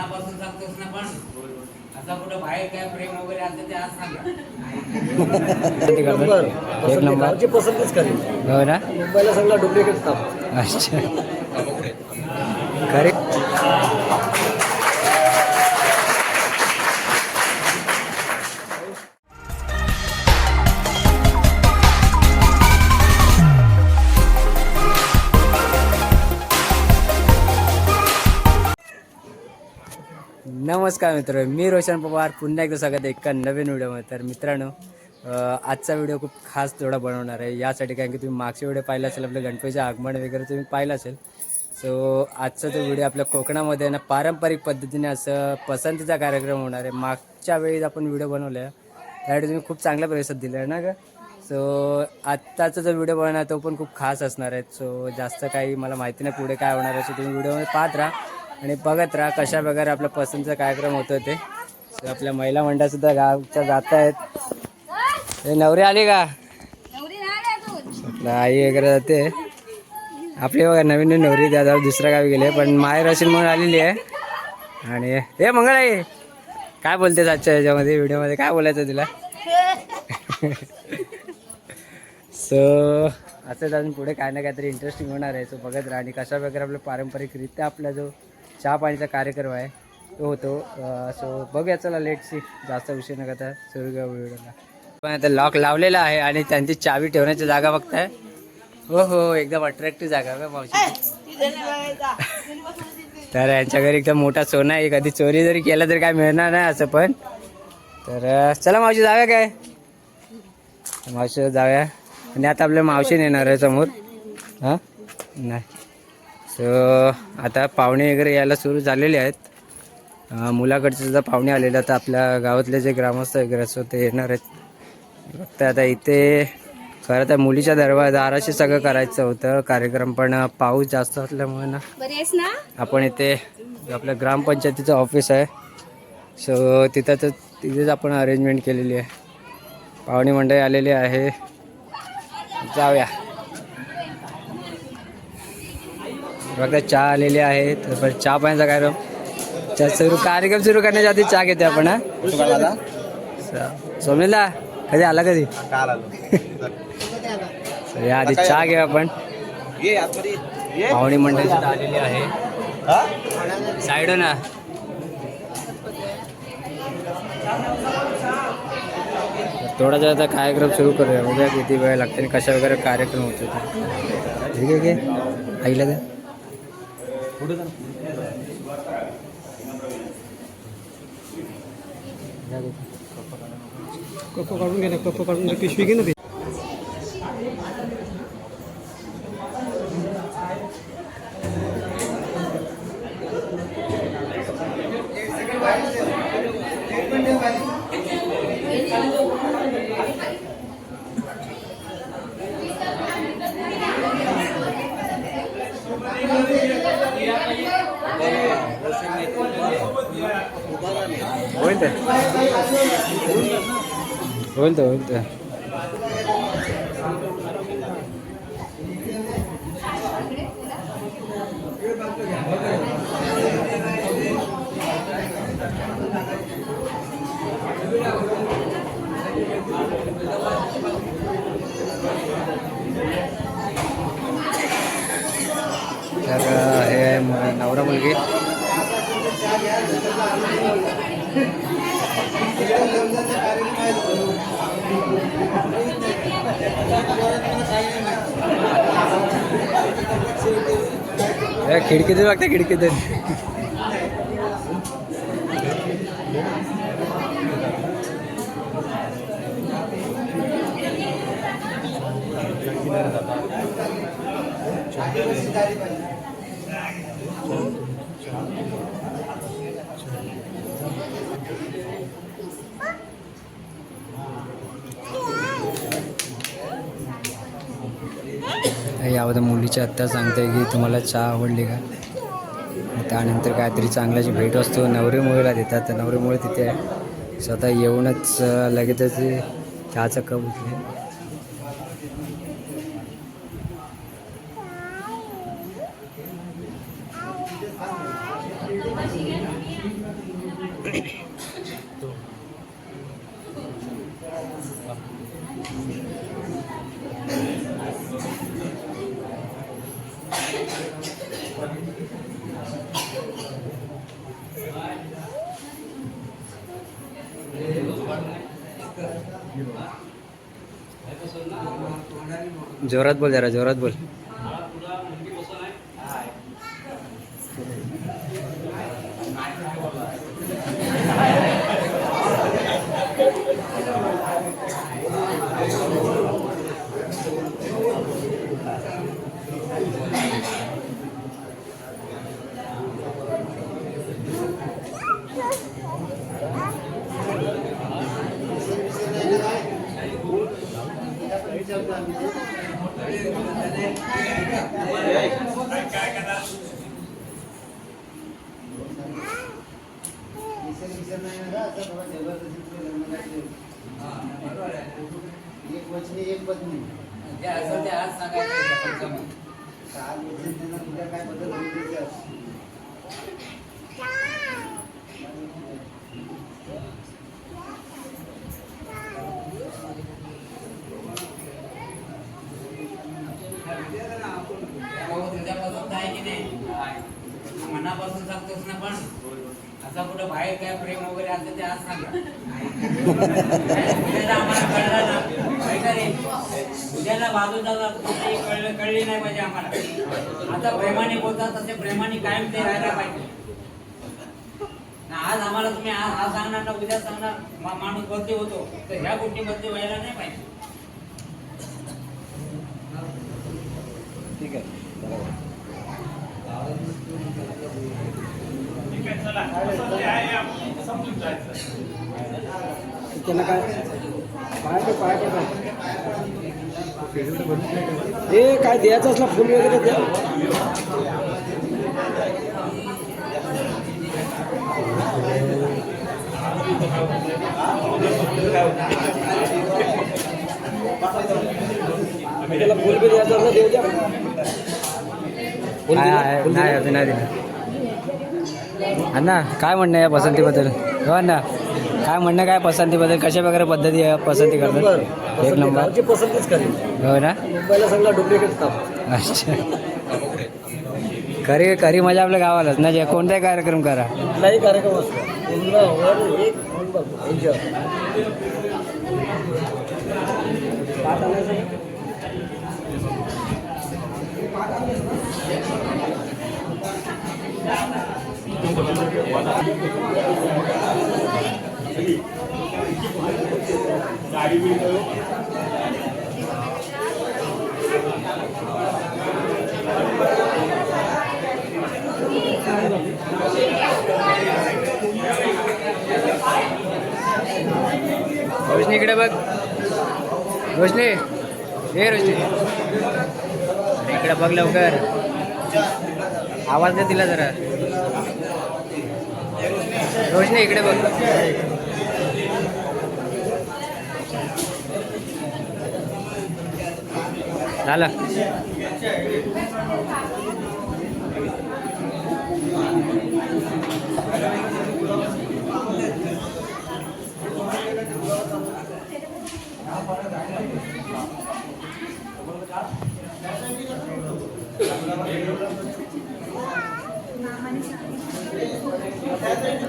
मनापासून सांगतोस ना पण आता कुठं बाहेर काय प्रेम वगैरे असतं ते आज सांगा. एक नंबर पसंतच करेल. हो ना, मुंबईला सगळा डुप्लिकेट ताप. अच्छा खरे. नमस्कार मित्र, मी रोशन पवार पुन्हा एकदा स्वागत आहे एका नवीन व्हिडिओमध्ये. तर मित्रांनो, आजचा व्हिडिओ खूप खास थोडा बनवणार आहे यासाठी, कारण की तुम्ही मागचे व्हिडिओ पाहिला असेल, आपलं गणपतीचं आगमन वगैरे तुम्ही पाहिलं असेल. सो आजचा तो व्हिडिओ आपल्या कोकणामध्ये ना पारंपरिक पद्धतीने असं पसंतीचा कार्यक्रम होणार आहे. मागच्या वेळी आपण व्हिडिओ बनवला आहे त्यासाठी तुम्ही खूप चांगला प्रतिसाद दिला आहे ना का. सो आत्ताचा जो व्हिडिओ बनवणार तो पण खूप खास असणार आहे. सो जास्त काही मला माहिती नाही पुढे काय होणार आहे, सो तुम्ही व्हिडिओमध्ये पाहत राहा आणि बघत राहा कशा प्रकारे आपल्या पसंतीचा कार्यक्रम होतो ते. आपल्या महिला मंडळसुद्धा गावच्या जात आहेत. ते नवरी आली का, आई वगैरे जाते आपली बघा. नवीन नवरी त्या जाऊ दुसऱ्या गावी गेले, पण माहेर असेल म्हणून आलेली आहे. आणि हे मंगळाई काय बोलतेस आजच्या ह्याच्यामध्ये व्हिडिओमध्ये, काय बोलायचं तुला? सो असंच अजून पुढे काय ना काहीतरी इंटरेस्टिंग होणार आहे. सो बघत राहा आणि कशा प्रकारे आपलं पारंपरिकरित्या आपला जो चहा पाणीचा कार्यक्रम आहे तो होतो. सो बघूया, चला लेट सी, जास्त विषय न करता सुरू करूया व्हिडिओला. पण आता लॉक लावलेला आहे आणि त्यांची चावी ठेवण्याची जागा बघताय. हो हो, एकदम अट्रॅक्टिव्ह जागा आहे मावशी. तर यांच्या घरी एकदम मोठा सोना आहे, कधी चोरी जरी केला तरी काय मिळणार नाही असं. पण तर चला मावशी जाऊया काय, मावशी जाऊया. आणि आता आपल्या मावशी येणार आहे समोर. हां नाही, सो आता पाहुणे वगैरे यायला सुरू झालेले आहेत. मुलाकडचे सुद्धा पाहुणे आलेले आहेत. आपल्या गावातले जे ग्रामस्थ वगैरे असो ते येणार आहेत. फक्त आता इथे खरं तर मुलीच्या दाराशी सगळं करायचं होतं कार्यक्रम, पण पाऊस जास्त असल्यामुळे ना आपण इथे आपल्या ग्रामपंचायतीचं ऑफिस आहे, सो तिथेच आपण अरेंजमेंट केलेली आहे. पाहुणे मंडळी आलेली आहे, जाऊया. बघा चहा आलेली आहे, तर चहा पाण्याचा कार्यक्रम सुरू करण्याच्या आधी चहा घेते आपण. सोमनीला कधी आला, कधी या आधी चहा घेऊ आपण. पाहुणी मंडळी सुद्धा आलेली आहे साईड ना. थोडासा आता कार्यक्रम सुरू करूया, बघूया किती वेळ लागते आणि कशा वगैरे कार्यक्रम होतो. ठीक आहे की आईला द्या. कप्पा काढून घे ना, कप्पा काढून पिशवी घे ना. होईल तर हे नवरा मुलगी. खिडकीतून बघता, खिडकीतून. यावर मुलीची आत्ता सांगते की तुम्हाला चहा आवडली का. त्यानंतर काहीतरी चांगल्याची भेट असतो नवरी मुलीला देतात. तर नवरी मुली तिथे आहे, स्वतः येऊनच लगेचच चहाचा कप उचले. जोरात बोल, जरा जोरात बोल. एक वचनी एक पत्नी जे असेल ते आज सांगायचं पंचामृत. काल वचन त्यांना उद्या काय बदल होईल ते भाऊ तुझ्यापासून आहे की नाही? मनापासून सांगतोस ना, पण असं कुठं बाहेर काय प्रेम वगैरे असतं ते आज सांगा. उद्याला आम्हाला कळलं ना, काय का रे? उद्याला बाजूला कळली नाही पाहिजे आम्हाला. आता प्रेमाने बोलतात तसे प्रेमाने कायम ते राहायला पाहिजे ना. आज आम्हाला तुम्ही आज सांगणार ना, उद्या सांगणार, माणूस बदली होतो, तर ह्या गोष्टी बदली व्हायला नाही पाहिजे. ठीक आहे. त्यांना काय हे काय द्यायचं असला फुल वगैरे द्या. त्याला फुल बी द्यायचं असलं देऊ द्या. नाही अजून नाही दिलं. अण्णा काय म्हणणं आहे पसंतीबद्दल? हो अण्णा, काय म्हणणं, काय पसंतीबद्दल, कशा प्रकारे पद्धती पसंती करतात? एक नंबर पसंतच करेल. हो ना. मुंबईला सगळा डुप्लिकेट स्टाफ. अच्छा. खरी खरी मजा आपल्या गावालाच ना, जे कोणताही कार्यक्रम करा. कुठलाही कार्यक्रम असतो पूर्ण वर एक एन्जॉय. रोशनी इकडे बघ. रोशनी, हे रोशनी इकडे बघ लवकर. आवाज दे तिला जरा. रोशनी इकडे बघ. झालं.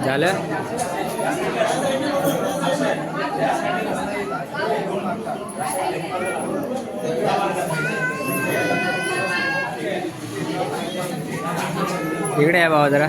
झालं. इकडे आहे बाबा जरा.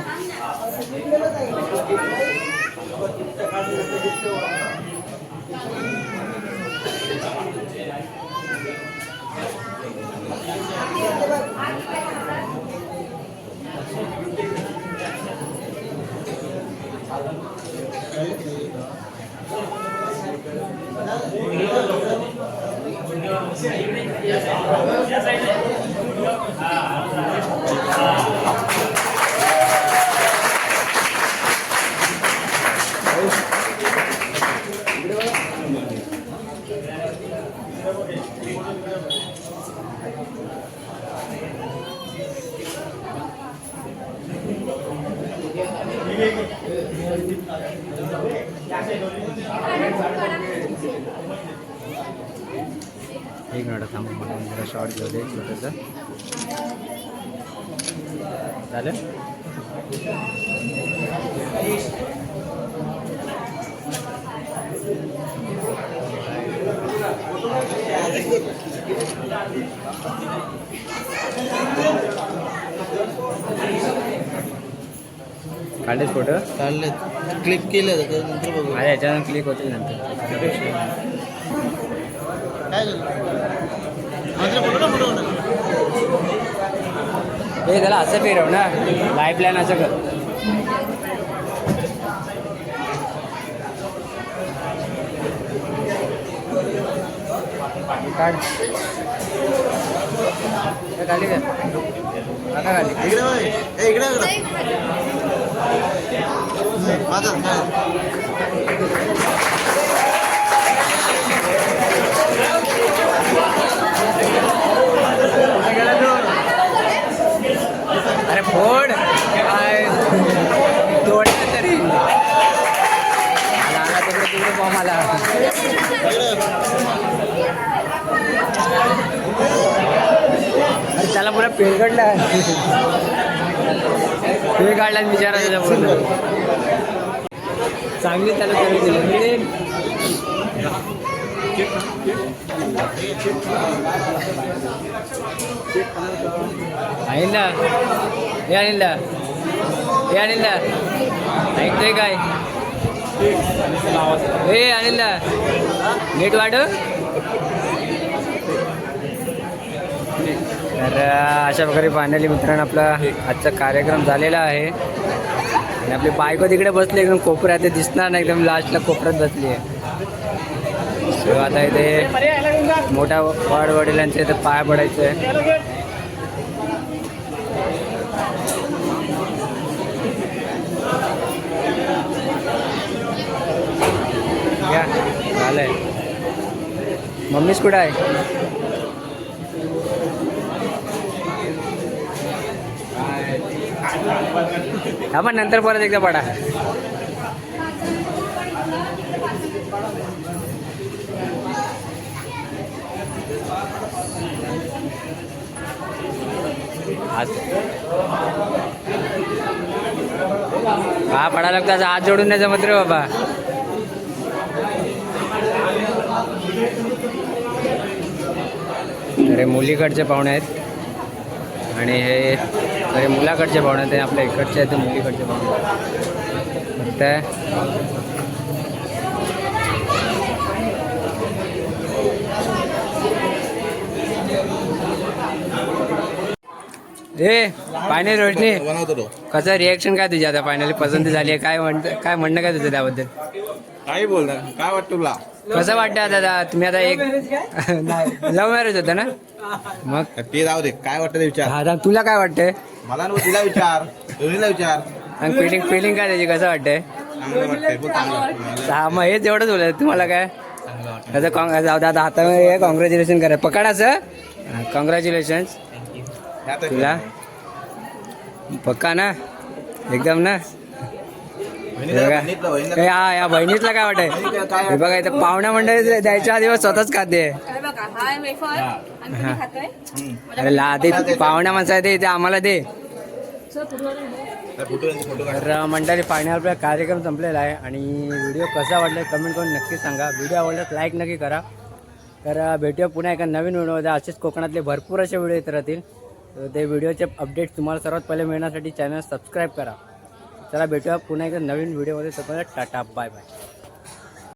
एक मिनिट थांबा, मला जरा शॉर्ट घेऊ दे छोटंसं. चालेल. काढलेच फोटो काढले क्लिक केलं नंतर बघू माझ्या ह्याच्यानं क्लिक होते नंतर. काय झालं फोटो ना हे त्याला असं फिरव ना, लाईफ प्लॅन असं कर. काढ खाली का काका खाली. इकडे बघ. इकडे माझं अरे फोड काय तोडलं तरी आला तिकडे तिकडे बॉम्ब आला. अरे त्याला पुरा पेरगडला पेर काढला बिचारा त्याच्या पूर्ण चांगली त्याला कमी दिली म्हणजे अनिलदा हे अनिलदा हे अनिलदा ऐकतोय काय हे अनिलदा नीट वाढ. तर अशा प्रकारे फायनली मित्रांनो आपला आजचा कार्यक्रम झालेला आहे आणि आपली बायको तिकडे बसली एकदम कोपऱ्यात, ते दिसणार नाही, एकदम लास्टला कोपऱ्यात बसली आहे. सो आता इथे मोठ्या वडिलांचे इथे पाय पडायचं आहे. या झालंय. मम्मीच कुठं आहे? हा पण नंतर परत एकदा पडा. हा पडा लागतो, हात जोडून नाही जमत रे बाबा. अरे मुलीकडचे पाहुणे आहेत आणि हे अरे मुलाकडचे पाहुणे आहेत, आपल्या इकडचे आहेत, मुलीकडचे पाहुणे फक्त फायनली रोशनी कसं रिॲक्शन काय तुझी आता? फायनली पसंती झाली आहे, काय म्हणणं काय तुझं त्याबद्दल? काय बोलणार, काय वाटतं तुला? कसं वाटतं आता तुम्ही आता एक लव्ह मॅरेज होतं ना? मग ते जाऊ दे, काय वाटतं ते विचार. हा तुला काय वाटतंय? मला तिला विचार, दोन्हीला विचार. आणि फिलिंग काय त्याची, कसं वाटतंय? चांगलं वाटतंय, खूप चांगलं वाटतं. हा मग हेच एवढंच बोलायचं तुम्हाला काय? चांगलं वाटतं. त्याचं जाऊ दे आता हातामध्ये कॉंग्रॅच्युलेशन करा, पकडाचं कॉंग्रॅच्युलेशन्स तुला. पक्का ना एकदम ना? या बहिणीतला काय वाटतंय? हे बघा इथं पाहुण्या मंडळी द्यायच्या आधी स्वतःच खाते. अरे आधी पाहुण्या माणसं आहे ते आम्हाला दे. तर मंडळी फायनल आपला कार्यक्रम संपलेला आहे आणि व्हिडिओ कसा वाटला कमेंट करून नक्की सांगा. व्हिडिओ आवडल्यास लाईक नक्की करा. तर भेटूया पुन्हा एका नवीन व्हिडिओमध्ये. असेच कोकणातले भरपूर असे व्हिडिओ येत राहतील. तर ते व्हिडिओचे अपडेट्स तुम्हाला सर्वात पहिले मिळण्यासाठी चॅनल सबस्क्राईब करा. चला भेटूया पुन्हा एका नवीन व्हिडिओमध्ये. तोपर्यंत टाटा बाय बाय.